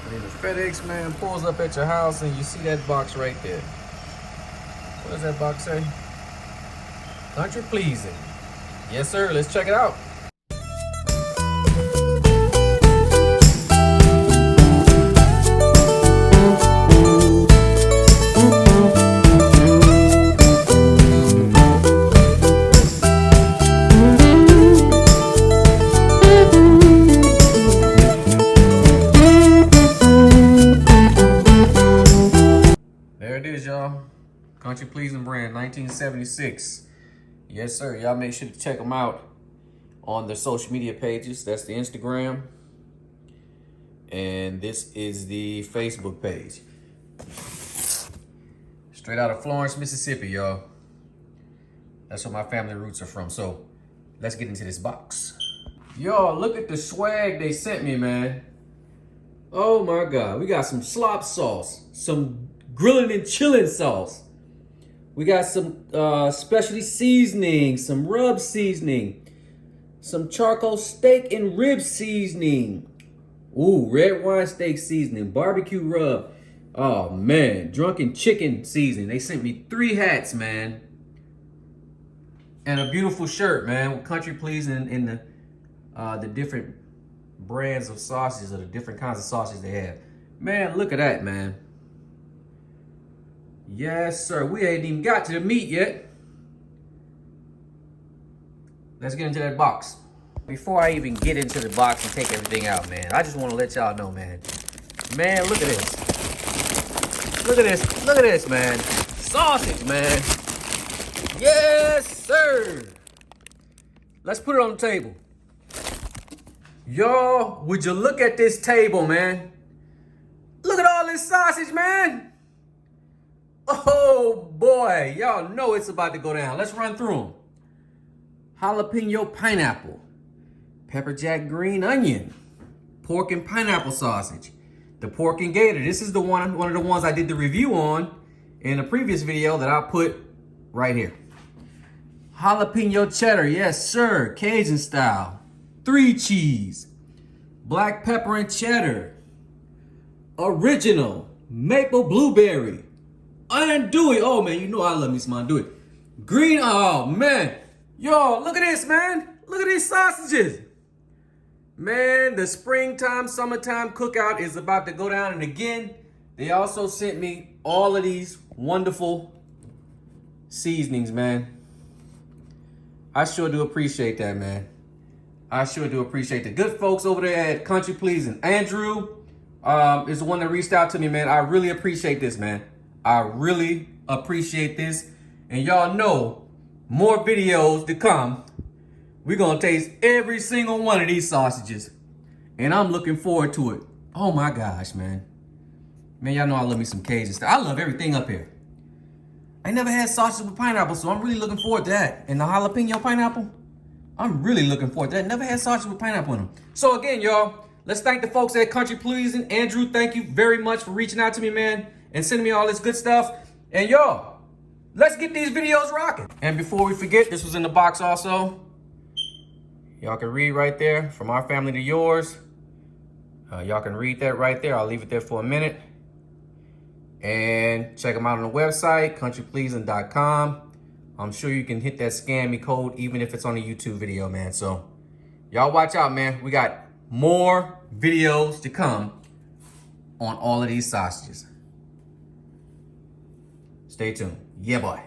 And then the FedEx man pulls up at your house and you see that box right there. What does that box say? Country Pleasin. Yes, sir. Let's check it out. There it is, y'all. Country Pleasin brand, 1976. Yes, sir. Y'all make sure to check them out on their social media pages. That's the Instagram. And this is the Facebook page. Straight out of Florence, Mississippi, y'all. That's where my family roots are from. So let's get into this box. Y'all, look at the swag they sent me, man. Oh my God. We got some slop sauce, some grilling and chilling sauce. We got some specialty seasoning, some rub seasoning, some charcoal steak and rib seasoning. Ooh, red wine steak seasoning, barbecue rub. Oh man, drunken chicken seasoning. They sent me 3 hats, man. And a beautiful shirt, man, with Country Pleasin in the different brands of sausages or the different kinds of sausages they have. Man, look at that, man. Yes, sir. We ain't even got to the meat yet. Let's get into that box. Before I even get into the box and take everything out, man, I just want to let y'all know, man. Man, look at this. Look at this. Look at this, man. Sausage, man. Yes, sir. Let's put it on the table. Y'all, would you look at this table, man? Look at all this sausage, man. Oh boy, y'all know it's about to go down. Let's run through them. Jalapeno pineapple, pepper jack green onion, pork and pineapple sausage, the pork and gator. This is the one of the ones I did the review on in a previous video that I put right here. Jalapeno cheddar, yes sir, Cajun style, 3 cheese, black pepper and cheddar, original, maple blueberry, andouille. Oh man, you know I love me some andouille. Green, oh man. Yo, look at this, man. Look at these sausages. Man, the springtime, summertime cookout is about to go down. And again, they also sent me all of these wonderful seasonings, man. I sure do appreciate that, man. I sure do appreciate the good folks over there at Country Pleasin. Andrew is the one that reached out to me, man. I really appreciate this, man. I really appreciate this. And y'all know, more videos to come. We're gonna taste every single one of these sausages. And I'm looking forward to it. Oh my gosh, man. Man, y'all know I love me some Cajun stuff. I love everything up here. I never had sausage with pineapple, so I'm really looking forward to that. And the jalapeno pineapple, I'm really looking forward to that. Never had sausage with pineapple in them. So again, y'all, let's thank the folks at Country Pleasin. Andrew, thank you very much for reaching out to me, man, and sending me all this good stuff. And y'all, let's get these videos rocking. And before we forget, this was in the box also. Y'all can read right there, from our family to yours. Y'all can read that right there. I'll leave it there for a minute. And check them out on the website, countrypleasin.com. I'm sure you can hit that scan me code even if it's on a YouTube video, man. So y'all watch out, man. We got more videos to come on all of these sausages. Stay tuned. Yeah, boy.